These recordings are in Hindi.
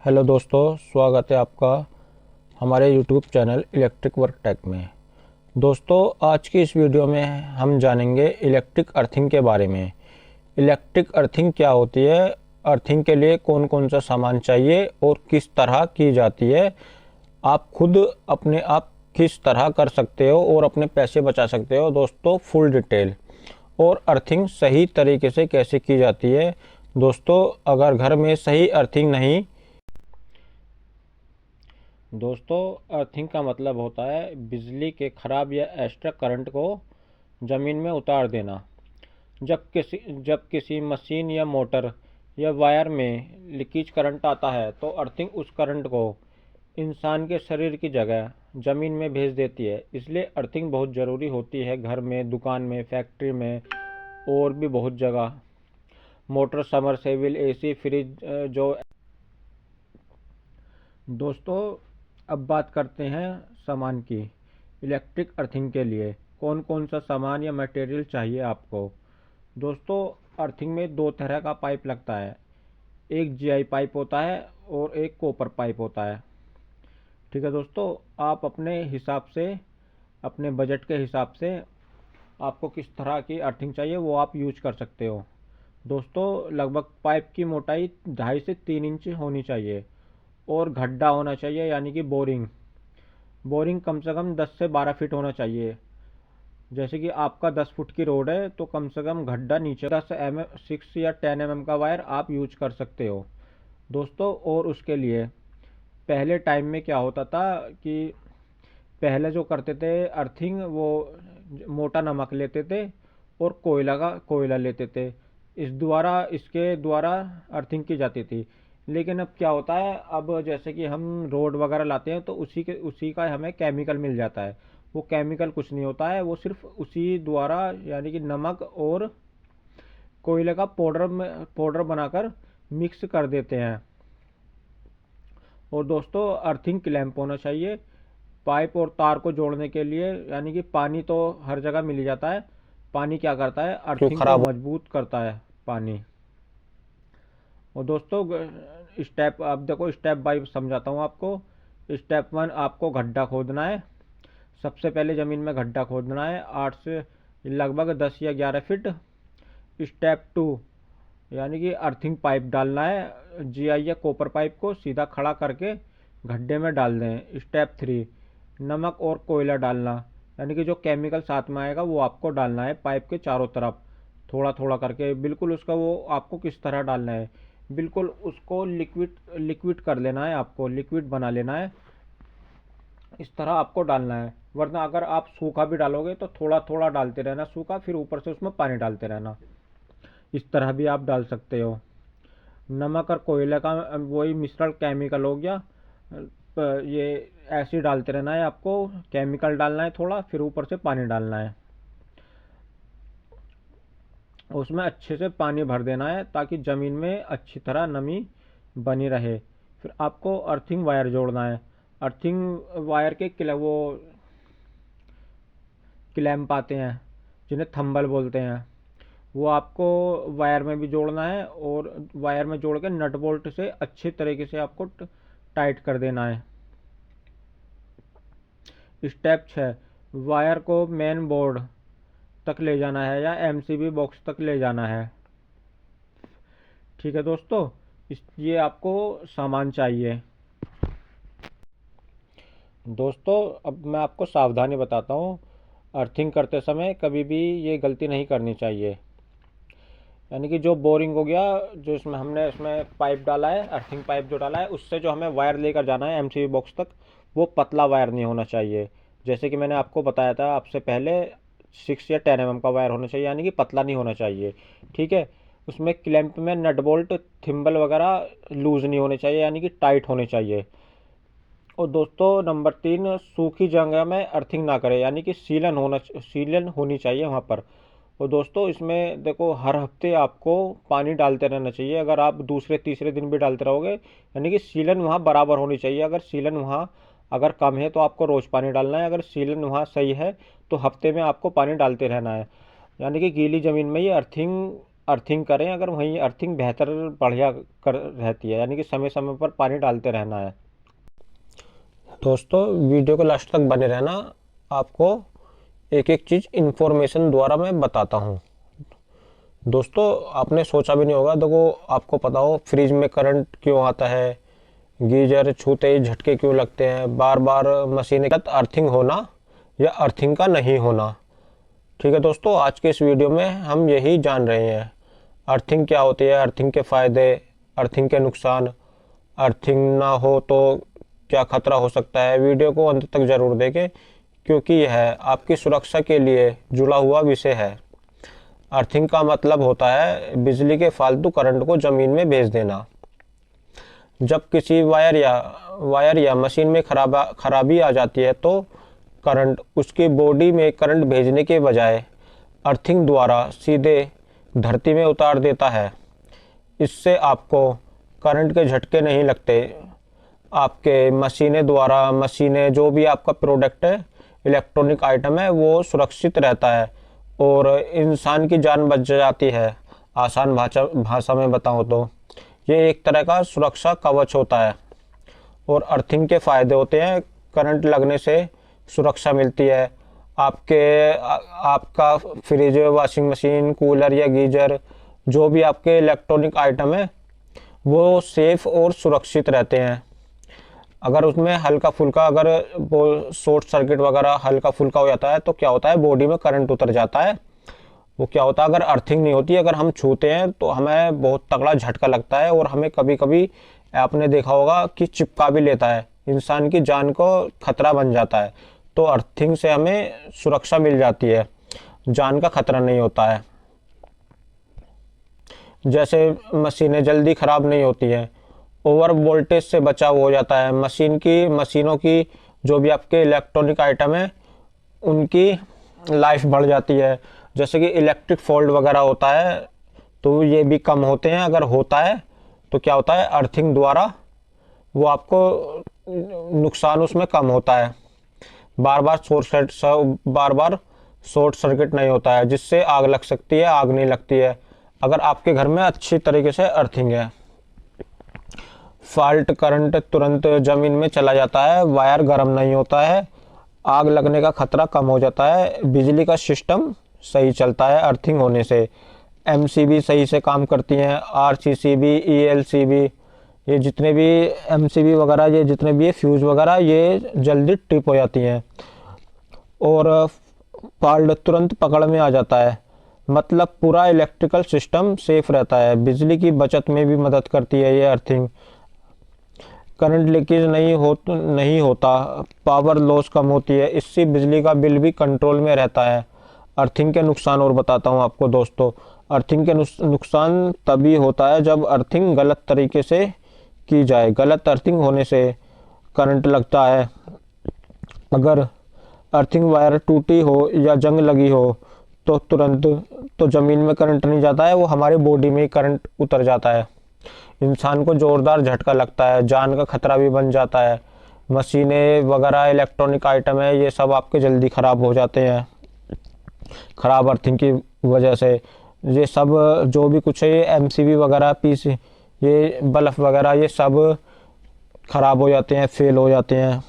हेलो दोस्तों, स्वागत है आपका हमारे YouTube channel electric work tech में। दोस्तों, आज की इस वीडियो में हम जानेंगे इलेक्ट्रिक अर्थिंग के बारे में। इलेक्ट्रिक अर्थिंग क्या होती है, अर्थिंग के लिए कौन कौन सा सामान चाहिए और किस तरह की जाती है। आप खुद अपने आप किस तरह कर सकते हो और अपने पैसे बचा सकते हो। दोस्तों, फुल डिटेल और अर्थिंग सही तरीके से कैसे की जाती है। दोस्तों, अगर घर में सही अर्थिंग नहीं, दोस्तों अर्थिंग का मतलब होता है बिजली के खराब या एक्स्ट्रा करंट को ज़मीन में उतार देना। जब किसी मशीन या मोटर या वायर में लीकेज करंट आता है तो अर्थिंग उस करंट को इंसान के शरीर की जगह ज़मीन में भेज देती है। इसलिए अर्थिंग बहुत ज़रूरी होती है घर में, दुकान में, फैक्ट्री में और भी बहुत जगह। मोटर, समरसेबिल, एसी, फ्रिज जो। दोस्तों, अब बात करते हैं सामान की। इलेक्ट्रिक अर्थिंग के लिए कौन कौन सा सामान या मटेरियल चाहिए आपको। दोस्तों, अर्थिंग में दो तरह का पाइप लगता है। एक जीआई पाइप होता है और एक कॉपर पाइप होता है। ठीक है दोस्तों, आप अपने हिसाब से, अपने बजट के हिसाब से आपको किस तरह की अर्थिंग चाहिए वो आप यूज कर सकते हो। दोस्तों, लगभग पाइप की मोटाई 2.5 से 3 इंच होनी चाहिए और गड्ढा होना चाहिए, यानी कि बोरिंग। बोरिंग कम से कम 10 से 12 फीट होना चाहिए। जैसे कि आपका 10 फुट की रोड है तो कम से कम गड्ढा नीचे 6 या 10 mm का वायर आप यूज कर सकते हो। दोस्तों, और उसके लिए पहले टाइम में क्या होता था कि पहले जो करते थे अर्थिंग, वो मोटा नमक लेते थे और कोयला लेते थे। इसके द्वारा अर्थिंग की जाती थी। लेकिन अब क्या होता है, अब जैसे कि हम रोड वगैरह लाते हैं तो उसी का हमें केमिकल मिल जाता है। वो केमिकल कुछ नहीं होता है, वो सिर्फ उसी द्वारा, यानी कि नमक और कोयले का पाउडर बनाकर मिक्स कर देते हैं। और दोस्तों, अर्थिंग क्लैंप होना चाहिए पाइप और तार को जोड़ने के लिए, यानी कि पानी तो हर जगह मिल जाता है। पानी क्या करता है, जो अर्थिंग को खराब मजबूत करता है पानी। और दोस्तों, स्टेप, अब देखो स्टेप बाय समझाता हूँ आपको। स्टेप 1, आपको गड्ढा खोदना है। सबसे पहले ज़मीन में गड्ढा खोदना है 8 से लगभग 10 या 11 फीट। स्टेप 2, यानी कि अर्थिंग पाइप डालना है। जीआई या कॉपर पाइप को सीधा खड़ा करके गड्ढे में डाल दें। स्टेप 3, नमक और कोयला डालना, यानी कि जो केमिकल साथ में आएगा वो आपको डालना है पाइप के चारों तरफ, थोड़ा थोड़ा करके। बिल्कुल उसका वो आपको किस तरह डालना है, बिल्कुल उसको लिक्विड लिक्विड कर लेना है, आपको लिक्विड बना लेना है। इस तरह आपको डालना है, वरना अगर आप सूखा भी डालोगे तो थोड़ा थोड़ा डालते रहना सूखा, फिर ऊपर से उसमें पानी डालते रहना। इस तरह भी आप डाल सकते हो। नमक और कोयले का वही मिश्रण केमिकल हो गया। ये ऐसे ही डालते रहना है, आपको केमिकल डालना है थोड़ा, फिर ऊपर से पानी डालना है। उसमें अच्छे से पानी भर देना है ताकि ज़मीन में अच्छी तरह नमी बनी रहे। फिर आपको अर्थिंग वायर जोड़ना है। अर्थिंग वायर के वो क्लैंप आते हैं जिन्हें थंबल बोलते हैं, वो आपको वायर में भी जोड़ना है और वायर में जोड़ के नट बोल्ट से अच्छे तरीके से आपको टाइट कर देना है। स्टेप 6, वायर को मेन बोर्ड तक ले जाना है या एमसीबी बॉक्स तक ले जाना है। ठीक है दोस्तों, ये आपको सामान चाहिए। दोस्तों, अब मैं आपको सावधानी बताता हूँ। अर्थिंग करते समय कभी भी ये गलती नहीं करनी चाहिए। यानी कि जो बोरिंग हो गया, जो हमने इसमें पाइप डाला है, अर्थिंग पाइप जो डाला है, उससे जो हमें वायर लेकर जाना है एमसीबी बॉक्स तक, वो पतला वायर नहीं होना चाहिए। जैसे कि मैंने आपको बताया था आपसे पहले, 6 या 10 mm का वायर होना चाहिए, यानी कि पतला नहीं होना चाहिए। ठीक है। उसमें क्लैंप में नट बोल्ट, थिम्बल वगैरह लूज नहीं होने चाहिए, यानी कि टाइट होने चाहिए। और दोस्तों, नंबर 3, सूखी जगह में अर्थिंग ना करें, यानी कि सीलन होनी चाहिए वहाँ पर। और दोस्तों, इसमें देखो हर हफ्ते आपको पानी डालते रहना चाहिए। अगर आप दूसरे तीसरे दिन भी डालते रहोगे, यानी कि सीलन वहाँ बराबर होनी चाहिए। अगर सीलन वहाँ अगर कम है तो आपको रोज़ पानी डालना है, अगर सीलन वहाँ सही है तो हफ्ते में आपको पानी डालते रहना है। यानी कि गीली ज़मीन में ये अर्थिंग अर्थिंग करें, अगर वहीं अर्थिंग बेहतर बढ़िया कर रहती है, यानी कि समय समय पर पानी डालते रहना है। दोस्तों वीडियो को लास्ट तक बने रहना, आपको एक एक चीज़ इन्फॉर्मेशन द्वारा मैं बताता हूँ। दोस्तों आपने सोचा भी नहीं होगा, देखो आपको पता हो फ्रिज में करंट क्यों आता है, गीजर छूते ही झटके क्यों लगते हैं, बार बार मशीनें, अर्थिंग होना या अर्थिंग का नहीं होना। ठीक है दोस्तों, आज के इस वीडियो में हम यही जान रहे हैं अर्थिंग क्या होती है, अर्थिंग के फ़ायदे, अर्थिंग के नुकसान, अर्थिंग ना हो तो क्या खतरा हो सकता है। वीडियो को अंत तक ज़रूर देखें क्योंकि यह आपकी सुरक्षा के लिए जुड़ा हुआ विषय है। अर्थिंग का मतलब होता है बिजली के फालतू करंट को ज़मीन में भेज देना। जब किसी वायर या मशीन में खराबी आ जाती है तो करंट उसकी बॉडी में करंट भेजने के बजाय अर्थिंग द्वारा सीधे धरती में उतार देता है। इससे आपको करंट के झटके नहीं लगते। आपके मशीनें जो भी आपका प्रोडक्ट है, इलेक्ट्रॉनिक आइटम है, वो सुरक्षित रहता है और इंसान की जान बच जाती है। आसान भाषा में बताऊं तो ये एक तरह का सुरक्षा कवच होता है। और अर्थिंग के फ़ायदे होते हैं, करंट लगने से सुरक्षा मिलती है। आपका फ्रिज, वॉशिंग मशीन, कूलर या गीजर, जो भी आपके इलेक्ट्रॉनिक आइटम है वो सेफ और सुरक्षित रहते हैं। अगर उसमें हल्का फुल्का अगर वो शॉर्ट सर्किट वगैरह हल्का फुल्का हो जाता है तो क्या होता है, बॉडी में करंट उतर जाता है। वो क्या होता है, अगर अर्थिंग नहीं होती, अगर हम छूते हैं तो हमें बहुत तगड़ा झटका लगता है और हमें कभी कभी आपने देखा होगा कि चिपका भी लेता है, इंसान की जान को खतरा बन जाता है। तो अर्थिंग से हमें सुरक्षा मिल जाती है, जान का खतरा नहीं होता है। जैसे मशीनें जल्दी ख़राब नहीं होती हैं, ओवर वोल्टेज से बचाव हो जाता है। मशीनों की जो भी आपके इलेक्ट्रॉनिक आइटम है उनकी लाइफ बढ़ जाती है। जैसे कि इलेक्ट्रिक फॉल्ट वगैरह होता है तो ये भी कम होते हैं। अगर होता है तो क्या होता है, अर्थिंग द्वारा वो आपको नुकसान उसमें कम होता है। बार बार शॉर्ट सर्किट नहीं होता है जिससे आग लग सकती है, आग नहीं लगती है अगर आपके घर में अच्छी तरीके से अर्थिंग है। फॉल्ट करंट तुरंत ज़मीन में चला जाता है, वायर गर्म नहीं होता है, आग लगने का खतरा कम हो जाता है, बिजली का सिस्टम सही चलता है अर्थिंग होने से। एमसीबी सही से काम करती हैं, आरसीसीबी, ईएलसीबी, ये जितने भी एमसीबी वगैरह, ये जितने भी फ्यूज़ वगैरह, ये जल्दी ट्रिप हो जाती हैं और फॉल्ट तुरंत पकड़ में आ जाता है। मतलब पूरा इलेक्ट्रिकल सिस्टम सेफ रहता है। बिजली की बचत में भी मदद करती है ये अर्थिंग। करंट लीकेज नहीं होता, पावर लॉस कम होती है, इससे बिजली का बिल भी कंट्रोल में रहता है। अर्थिंग के नुकसान और बताता हूँ आपको दोस्तों। अर्थिंग के नुकसान तभी होता है जब अर्थिंग गलत तरीके से की जाए। गलत अर्थिंग होने से करंट लगता है। अगर अर्थिंग वायर टूटी हो या जंग लगी हो तो तुरंत तो ज़मीन में करंट नहीं जाता है, वो हमारी बॉडी में ही करंट उतर जाता है। इंसान को ज़ोरदार झटका लगता है, जान का खतरा भी बन जाता है। मशीनें वगैरह, इलेक्ट्रॉनिक आइटम है, ये सब आपके जल्दी ख़राब हो जाते हैं ख़राब अर्थिंग की वजह से। ये सब जो भी कुछ है, ये एमसीबी वगैरह, पीसी, ये बल्ब वगैरह, ये सब ख़राब हो जाते हैं, फेल हो जाते हैं।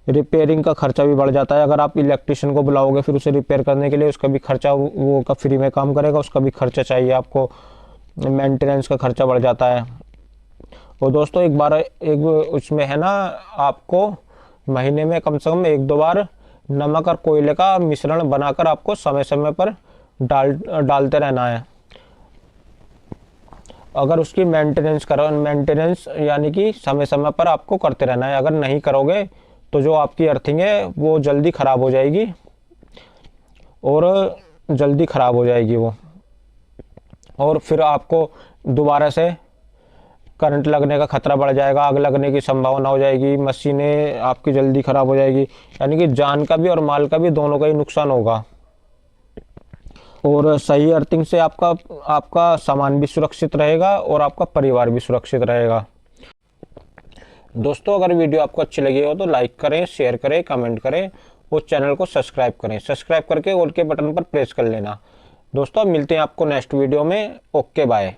रिपेयरिंग का खर्चा भी बढ़ जाता है। अगर आप इलेक्ट्रिशियन को बुलाओगे फिर उसे रिपेयर करने के लिए, उसका भी खर्चा, वो का फ्री में काम करेगा, उसका भी खर्चा चाहिए आपको, मेंटेनेंस का खर्चा बढ़ जाता है। और दोस्तों एक उसमें है ना, आपको महीने में कम से कम 1-2 बार नमक और कोयले का मिश्रण बनाकर आपको समय समय पर डालते रहना है। अगर उसकी मेंटेनेंस यानी कि समय समय पर आपको करते रहना है। अगर नहीं करोगे तो जो आपकी अर्थिंग है वो जल्दी ख़राब हो जाएगी और जल्दी ख़राब हो जाएगी वो, और फिर आपको दोबारा से करंट लगने का खतरा बढ़ जाएगा, आग लगने की संभावना हो जाएगी, मशीनें आपकी जल्दी ख़राब हो जाएगी। यानी कि जान का भी और माल का भी, दोनों का ही नुकसान होगा। और सही अर्थिंग से आपका सामान भी सुरक्षित रहेगा और आपका परिवार भी सुरक्षित रहेगा। दोस्तों अगर वीडियो आपको अच्छी लगी हो तो लाइक करें, शेयर करें, कमेंट करें और चैनल को सब्सक्राइब करें। सब्सक्राइब करके ऑल के बटन पर प्रेस कर लेना। दोस्तों मिलते हैं आपको नेक्स्ट वीडियो में। Okay bye.